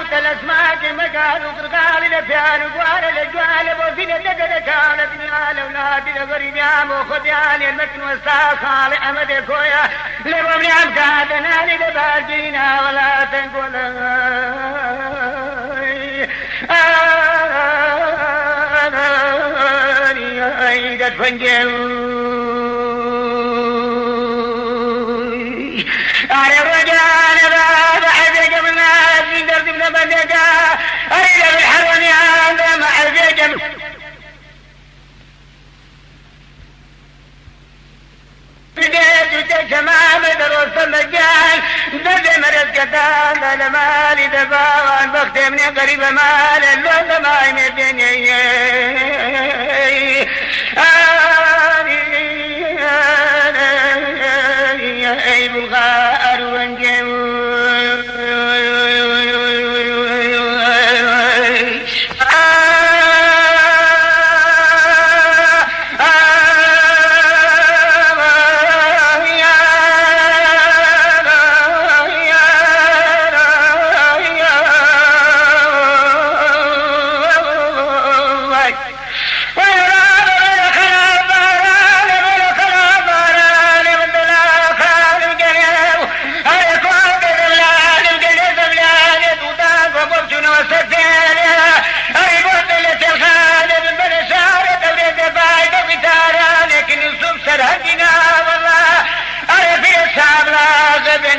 وتلسماك مقال وقرقال لفيان وقوال لجوال وفينا لقد كانت الأولاد لغريب يا مخديان المتن والساخال أمد كويا لبمني أمكادنا لباجينا ولا تنقل قد فنجوا على الرجال بعد حبيك من الناس في درد من بدك أريد بالحرم يا هذا ما حبيك بديت تمام دروس المجال درد مرض كتان المال دفاع بختي من قريب مال اللون ما يمدني أي بلغار وانجو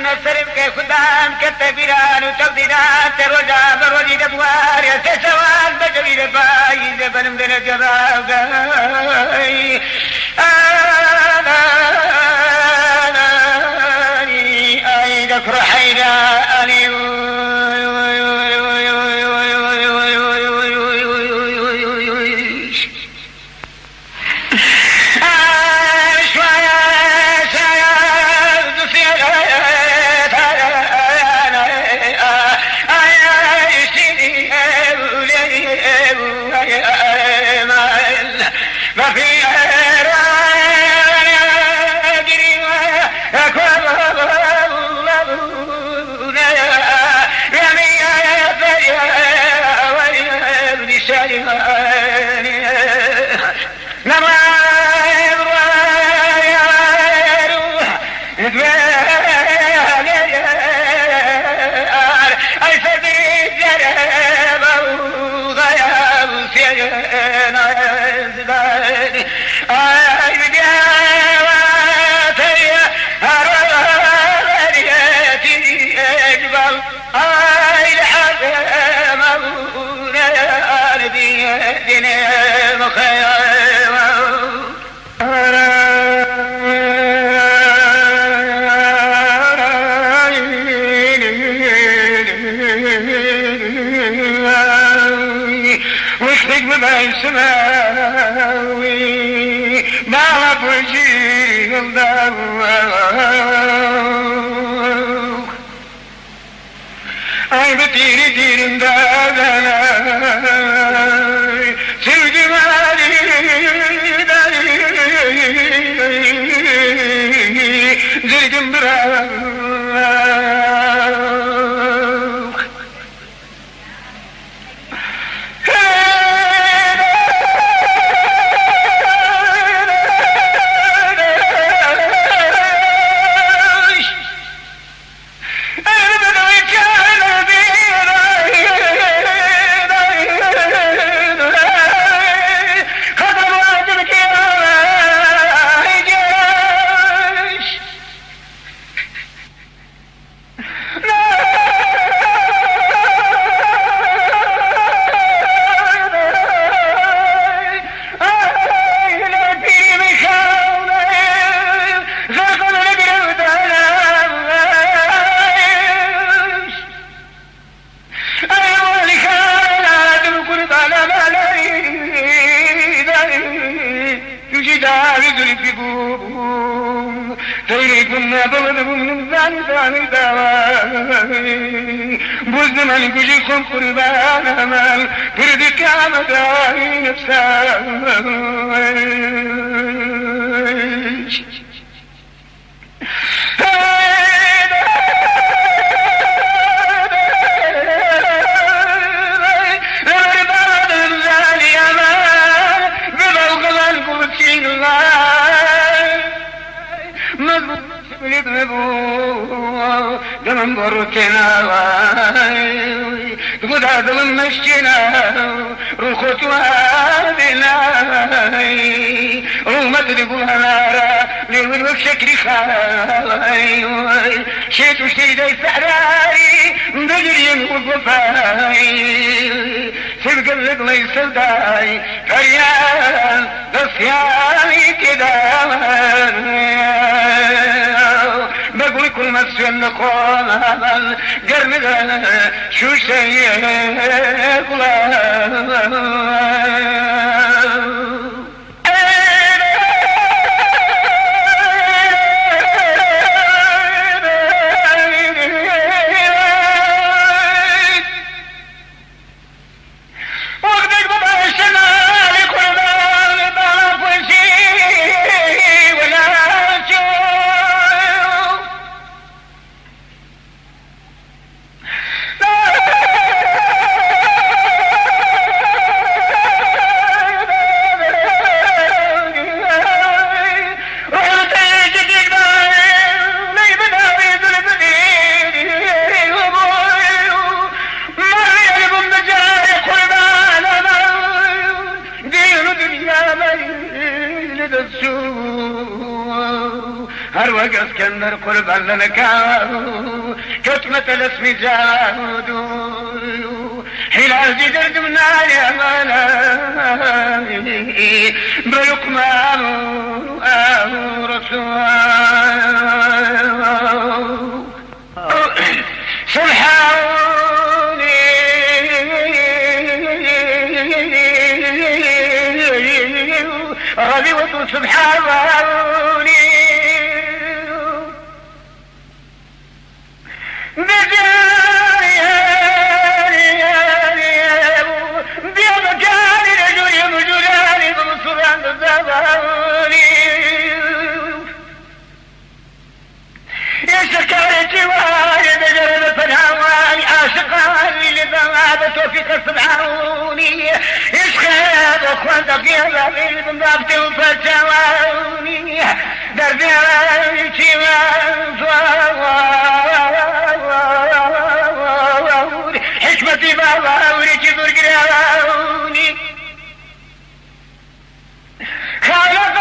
نصرف كخدام كتبيران وتقديرات تروجا بروجي دبوار يا سوال بجوير باي زبنم دل جراب اي ذكر حيراني سماوي ما بجي الله أي بتيري تيرن دادنا سلج مالي زلج بوزن من گوشی خون قربان من پردی کام داری نفسش من برتنا تقول هذا من مشينا رخوت وابنا وما تقولها نارا ليل وشكري خاي شيت وشي داي سعراي بجري وقفاي سبق الرقلي سوداي فريان بصياني كدا بقول كل ما سن قوم قرن شو شيء هروق اسكندر قرب لنكاو كتمة الاسم جاودو حلاجي درد من علي اماني بلقمان رسول سبحاني غلوة سبحاني توفيق السبعوني إشخاب أخوانتك يا بابي بمضابتي وفتاواني دربي عليكي وانصاري حكمتي بابا وريكي برقراوني خالق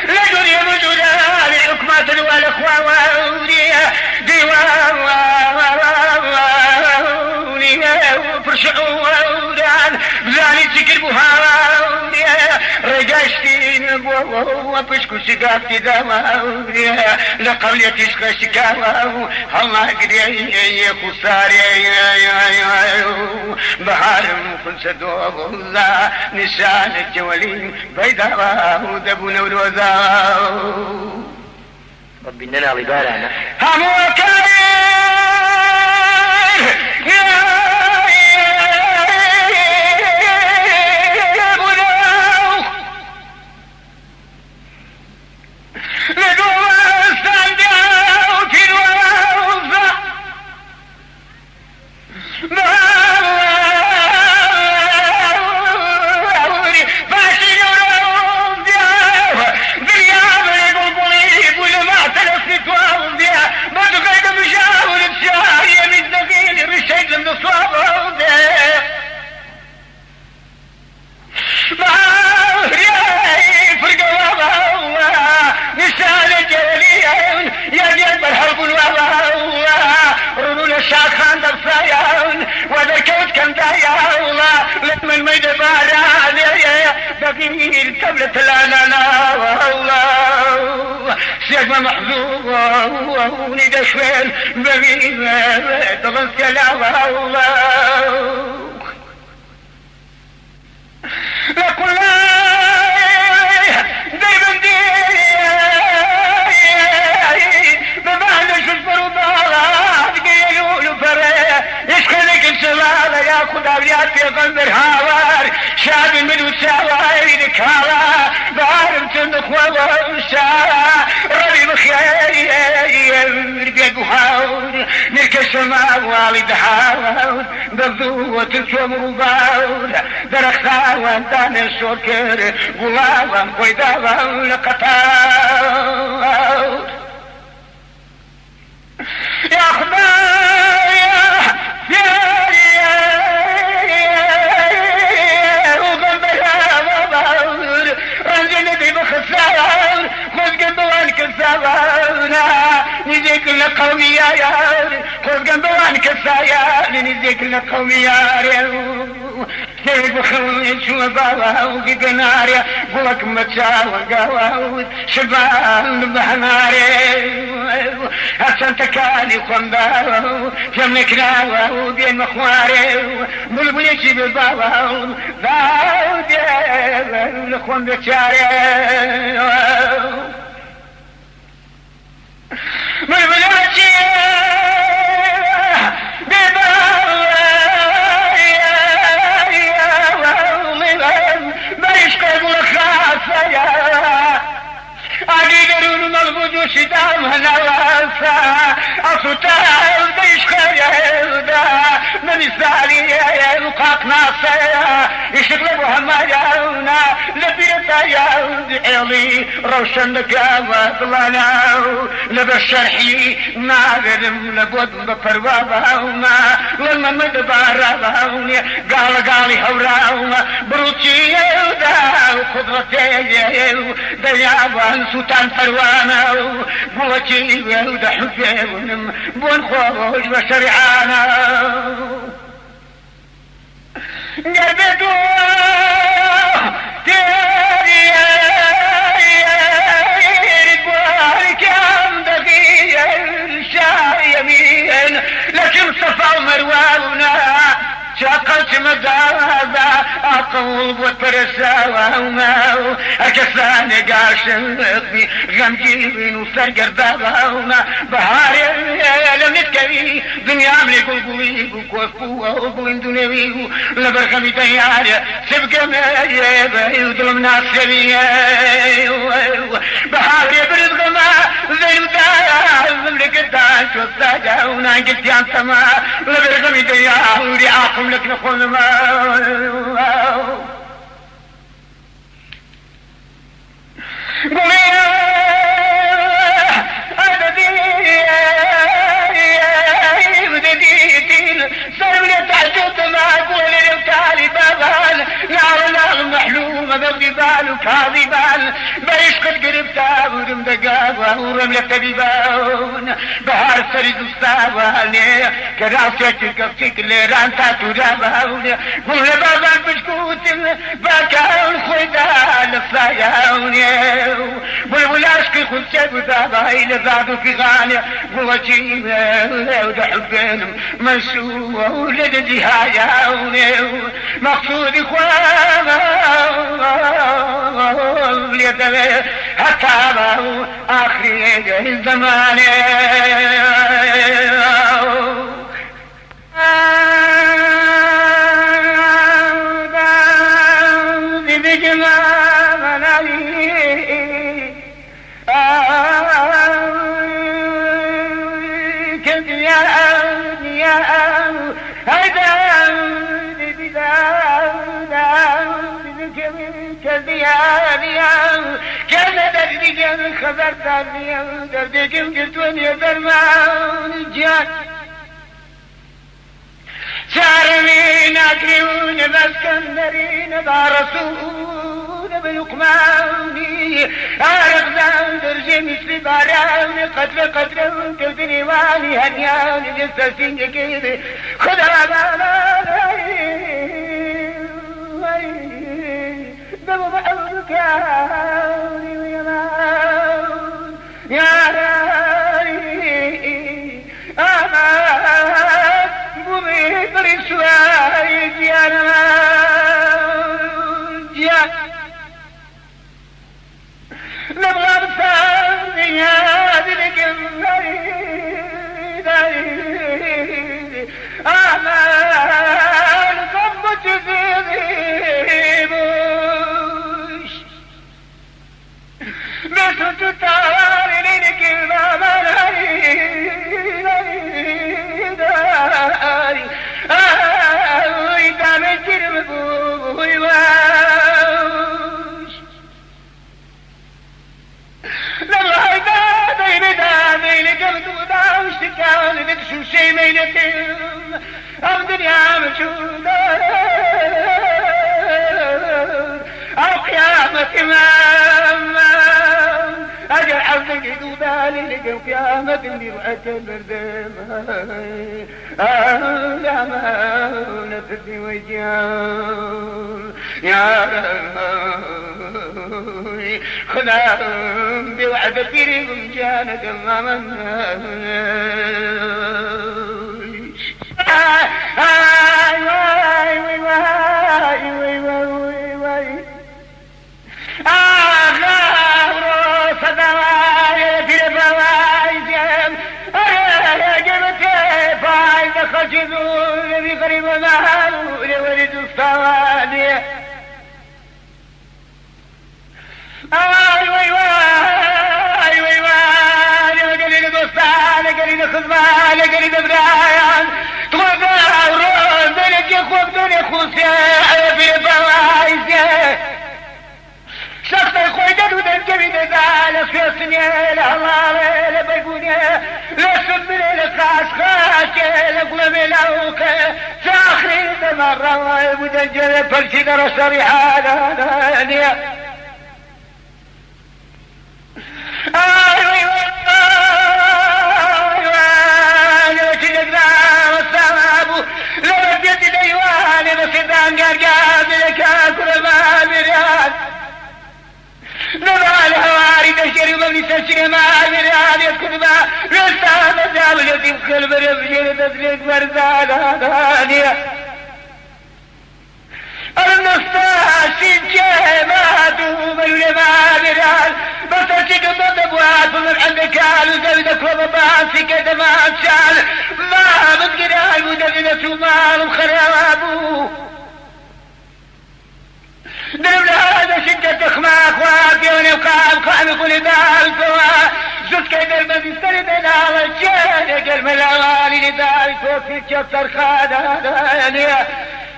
لجري مجرى لحكمات والأخوة ديوان وفرشعوا وران بزاني تكربوها رجاشتين وبشكو شقافتي داما لقبل يتشقى شكاوى الله قدي خساري بحار من سدوه نشان الجولين بيضاء ودبون والوزاء رب إننا ضبالا هم وكاين بقيل قبل لا والله سيجمع محظوظ وندشوين بقيل تغسل لا والله لكل دايما دي بمعنى شفر وضالات قيلوا فريق يشخلك السلالة ياخد أبيات في قلب الهوار شعب من وساوي كالا بارم تنخ ووسا ربي بخير بيقوها نركز سماوة غالي دحاول بذوة الشمر باول درختاوان دان الشوكر قلاوان قيداوان لقطاول يا خدايا نزيك لنا قومي يا يار خذ جنبوانك السايا نزيك لنا قومي يا سيد بخوي شو بابا وقد ناري قوك متساوى قاوة شبان بحناري حسن تكالي خنباوة جملك ناوة وبين مخواري بلبليشي بالبابا داودي لخوان بشاري بلبليشي أقدرون ملبوج شدام هنواسا أصوتاو ديش خيودا من السالي يلقاك ناصيا يشغلبوا هماياونا لبيتا ياود عيلي روشن لكاوا ظلاناو لبشرحي ناغرم لبود بفرباباونا لما مدباراباوني قالي هوراونا بروتي يودا وقدرتي ديابان سلطان فروانا بوتي ويودا حبيبهم بون خوش وشرعانا قلبتو تيري رقوالي كام دقيق الشاي يمين لكن صفا مروانا شاقت مدابا أقوب وترساوا وماو أكساني قاشن بي غمجيبين وسرقر باباونا بهاري لم نتكوي دنيا ملي قلقوي وكوفوا وقوين دنيوي لبرخمي تياري سبق ميبي وظلم ناصري بهاري برد غما زي مدايا مملك الداش والساجاونا قلت يا انتما لبرخمي تياري عاقم لك نخون ما قولي سرمني تعجب ما قولي لوتالي بابان نار محلومة بغبال وكاذبان بريش قد قربتا ورم دقاوة ورملة تبيبان بهار سريد الصاباني كراسيك القفتك اللي رانتا تراباني قولي بابان بشكوت باكاون خويدان الصاياوني والولاشكي خد شابو داباي لزادو في غاني قوتي ودحبين منسوة ولد جهاياوني مقصودي خواما ليتبه حتى آخر الزمان كان دردقم خبر دردقم دردقم قلت وني درمان جان سارمين أكريون باسكندرين بارسون بلقماني أرغزان درجي مثل باراني قتل تلتنيواني هنياني جسسين كيبي خدا بابا بحبك يا راري أمان بمي برسواي جانا جان نبغى بثاني هذه القمري أمان صبت في لي لقم قيامة برعة البردم لا ما نفسي وجيان يا رب خذهم بوعدتي لهم جانت أمامنا خشدوا الذي قريب معه لولد الصواني قليل بستان قليل خزمان قليل برايان توقع ورون دلك يخوف دلك خوسيا في البوايز شخص خويدن ودن كبيد ذالك في السنين الله لبيقوني لسن من الخاش خاشي لقلب الأوك ساخرين مرة ويبودن جلب فالشي رشري حالا نبع الهواري تشري مبني تشري مع المريان يسكتبا رسالة مزاب يتيم قلب رفجر تسليك مرزانا دانية المستاشي جيماتو باللماء مريان بسرشك مطبوات من عندك وزودك ومباسي كدمات شال ما مدقنا المدنة مال وخرابو درب لهذا شدة اخماق وافي ونبقى بقام كل دالكوا زدك درب بستردنا والجانة قلب العوالي لدالكوا في كفتر خاداني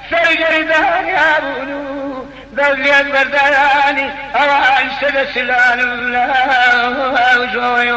سرجر داني ابونو ذلي اكبر داني اوان سدسلان الله وشوي